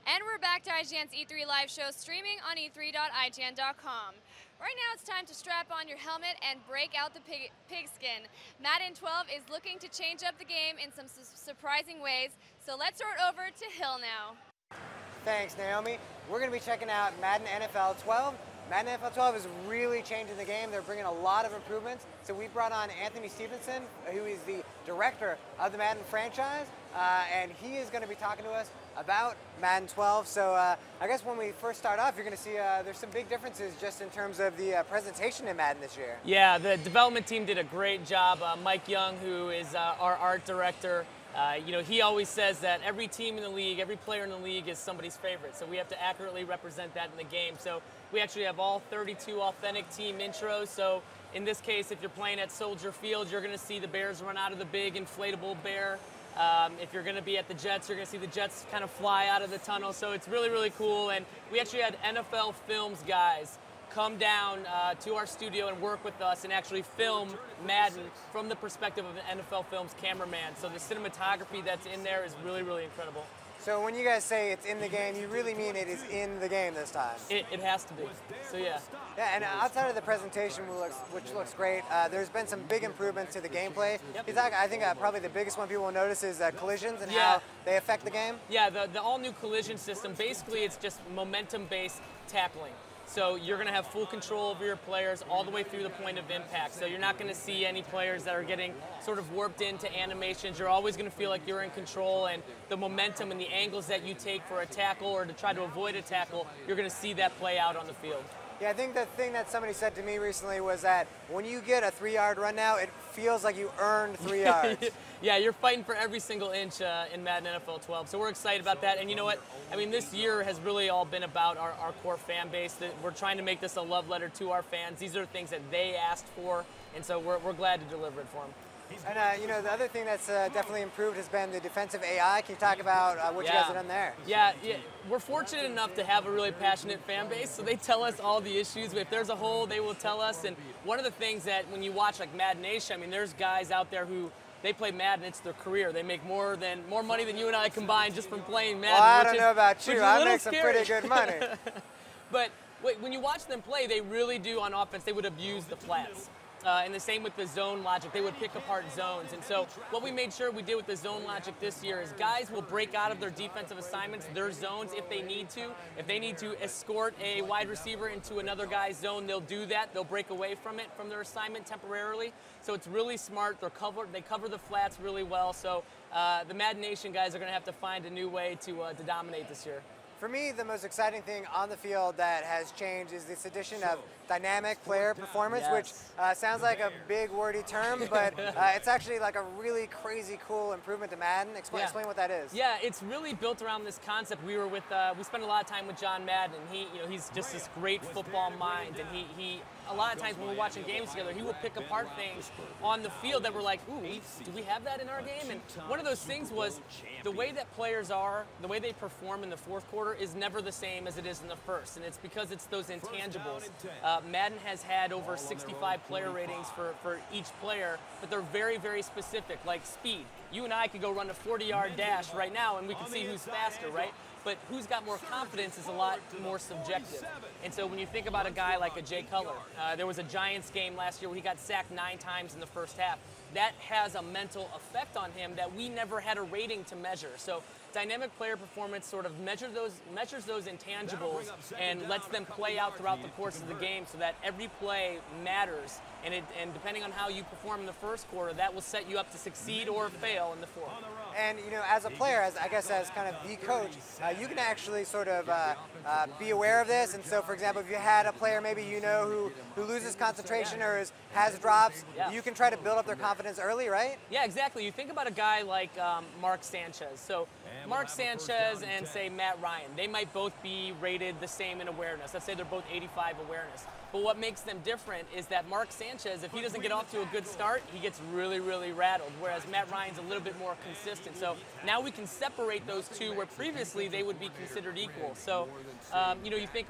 And we're back to IGN's E3 Live Show, streaming on e3.ign.com. Right now it's time to strap on your helmet and break out the pigskin. Madden 12 is looking to change up the game in some surprising ways, so let's throw it over to Hill now. Thanks, Naomi. We're going to be checking out Madden NFL 12. Madden NFL 12 is really changing the game. They're bringing a lot of improvements. So we brought on Anthony Stevenson, who is the director of the Madden franchise, and he is going to be talking to us about Madden 12. So I guess when we first start off, you're going to see there's some big differences just in terms of the presentation in Madden this year. Yeah, the development team did a great job. Mike Young, who is our art director, he always says that every team in the league, every player in the league is somebody's favorite. So we have to accurately represent that in the game. So we actually have all 32 authentic team intros. So in this case, if you're playing at Soldier Field, you're going to see the Bears run out of the big inflatable bear. If you're going to be at the Jets, you're going to see the Jets kind of fly out of the tunnel. So it's really, really cool. And we actually had NFL Films guys come down to our studio and work with us and actually film Madden from the perspective of an NFL Films cameraman. So the cinematography that's in there is really, really incredible. So when you guys say it's in the game, you really mean it is in the game this time? It has to be. So yeah. Yeah, and outside of the presentation, which looks great, there's been some big improvements to the gameplay. Yep. I think probably the biggest one people will notice is collisions and how they affect the game. Yeah, the all-new collision system, basically it's just momentum-based tackling. So you're going to have full control over your players all the way through the point of impact. So you're not going to see any players that are getting sort of warped into animations. You're always going to feel like you're in control, and the momentum and the angles that you take for a tackle or to try to avoid a tackle, you're going to see that play out on the field. Yeah, I think the thing that somebody said to me recently was that when you get a 3-yard run now, it feels like you earned 3 yards. Yeah, you're fighting for every single inch in Madden NFL 12. So we're excited about that. And you know what? I mean, this year has really all been about our core fan base. That we're trying to make this a love letter to our fans. These are things that they asked for, and so we're glad to deliver it for them. And the other thing that's definitely improved has been the defensive AI. Can you talk about what you guys have done there? Yeah, we're fortunate enough to have a really passionate fan base, so they tell us all the issues. If there's a hole, they will tell us. And one of the things that when you watch like Madden Nation, I mean, there's guys out there who they play Madden, it's their career. They make more money than you and I combined just from playing Madden. Well, I don't know about you. I make some pretty good money. But when you watch them play, they really do on offense. They would abuse the flats. And the same with the zone logic. They would pick apart zones. And so what we made sure we did with the zone logic this year is guys will break out of their defensive assignments, their zones, if they need to. If they need to escort a wide receiver into another guy's zone, they'll do that. They'll break away from it, from their assignment temporarily. So it's really smart. They cover the flats really well. So the Madden Nation guys are going to have to find a new way to dominate this year. For me, the most exciting thing on the field that has changed is this addition of dynamic player performance, which sounds like a big wordy term, but it's actually like a really crazy cool improvement to Madden. Explain what that is. Yeah, it's really built around this concept. We spent a lot of time with John Madden, and he's just this great football mind, and he a lot of times when we're watching games together, he will pick apart things on the field that we're like, ooh, do we have that in our game? And one of those things was the way that players are, the way they perform in the fourth quarter is never the same as it is in the first, and it's because it's those intangibles. Madden has had over 65 player ratings for each player, but they're very, very specific, like speed. You and I could go run a 40-yard dash right now, and we can see who's faster, right? But who's got more confidence is a lot more subjective. And so when you think about a guy like a Jay Cutler, there was a Giants game last year where he got sacked 9 times in the first half. That has a mental effect on him that we never had a rating to measure. So dynamic player performance sort of measures those intangibles and lets them play out throughout the course of the game so that every play matters. And depending on how you perform in the first quarter, that will set you up to succeed or fail in the fourth. And as a player, as kind of the coach, you can actually sort of be aware of this. And so, for example, if you had a player maybe who loses concentration or has drops, you can try to build up their confidence early, right? Yeah, exactly. You think about a guy like Mark Sanchez. So Mark Sanchez and, say, Matt Ryan, they might both be rated the same in awareness. Let's say they're both 85 awareness. But what makes them different is that Mark Sanchez, if he doesn't get off to a good start, he gets really, really rattled, whereas Matt Ryan's a little bit more consistent. So now we can separate those two where previously they would be considered equal. So, you think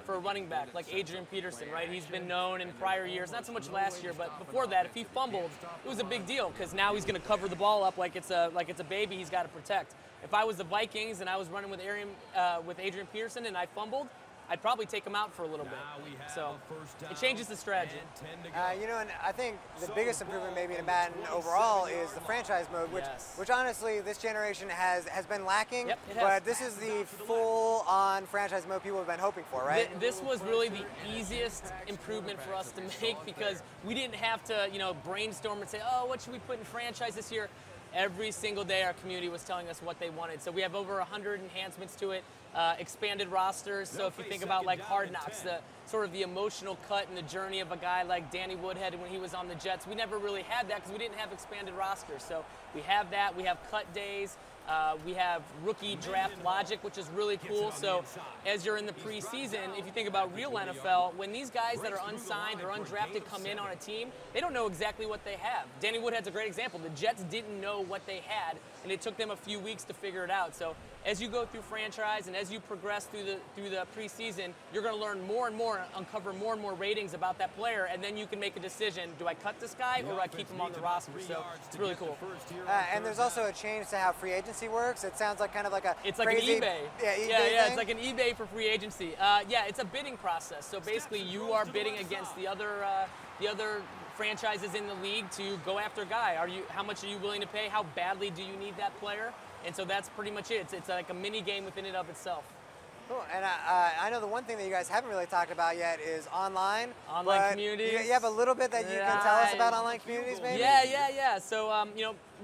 for a running back like Adrian Peterson, right? He's been known in prior years, not so much last year, but before that, if he fumbled, it was a big deal because now he's going to cover the ball up like it's a baby he's got to protect. If I was the Vikings and I was running with Adrian Peterson and I fumbled, I'd probably take him out for a little bit. So it changes the strategy. You know, and I think the biggest improvement maybe to Madden overall is the franchise mode, which honestly this generation has been lacking. Yep, it has. But this is the full-on franchise mode people have been hoping for, right? This was really the easiest improvement for us to make because we didn't have to, brainstorm and say, oh, what should we put in franchise this year? Every single day our community was telling us what they wanted. So we have over 100 enhancements to it, expanded rosters. So if you think about like Hard Knocks, the sort of the emotional cut and the journey of a guy like Danny Woodhead when he was on the Jets, we never really had that because we didn't have expanded rosters. So we have that. We have cut days. We have rookie draft logic, which is really cool. So as you're in the preseason, if you think about real NFL, when these guys that are unsigned or undrafted come in on a team, they don't know exactly what they have. Danny Woodhead's a great example. The Jets didn't know what they had, and it took them a few weeks to figure it out. So as you go through franchise and as you progress through the preseason, you're going to learn more and more, uncover more and more ratings about that player, and then you can make a decision: do I cut this guy or do I keep him on the roster? So it's really cool. And there's also a change to how free agency works. It sounds like kind of like a it's like crazy, an eBay. Yeah, it's like an eBay for free agency. Yeah, it's a bidding process. So basically, you are bidding against the other franchises in the league to go after a guy. How much are you willing to pay? How badly do you need that player? And so that's pretty much it. It's like a mini game within and of itself. Cool. And I know the one thing that you guys haven't really talked about yet is online. Online communities. You have a little bit that you can tell us about online communities, maybe? Yeah. So,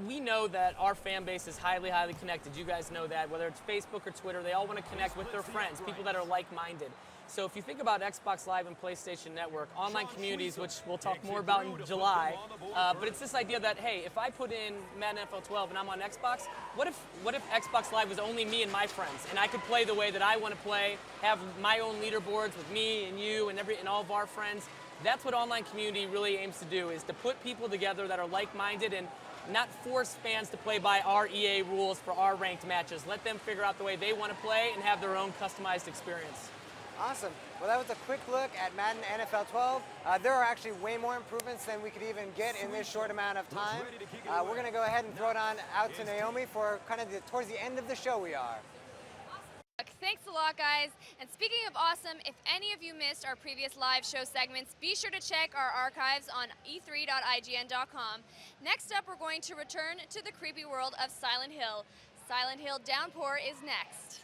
we know that our fan base is highly, highly connected. You guys know that. Whether it's Facebook or Twitter, they all want to connect with their friends, people that are like-minded. So if you think about Xbox Live and PlayStation Network, online communities, which we'll talk more about in July, but it's this idea that, hey, if I put in Madden NFL 12 and I'm on Xbox, what if Xbox Live was only me and my friends, and I could play the way that I want to play, have my own leaderboards with me and you and all of our friends? That's what online community really aims to do, is to put people together that are like-minded and not force fans to play by our EA rules for our ranked matches. Let them figure out the way they want to play and have their own customized experience. Awesome. Well, that was a quick look at Madden NFL 12. There are actually way more improvements than we could even get in this short amount of time. We're going to go ahead and throw it on out to Naomi for kind of towards the end of the show we are. Thanks a lot, guys. And speaking of awesome, if any of you missed our previous live show segments, be sure to check our archives on e3.ign.com. Next up, we're going to return to the creepy world of Silent Hill. Silent Hill Downpour is next.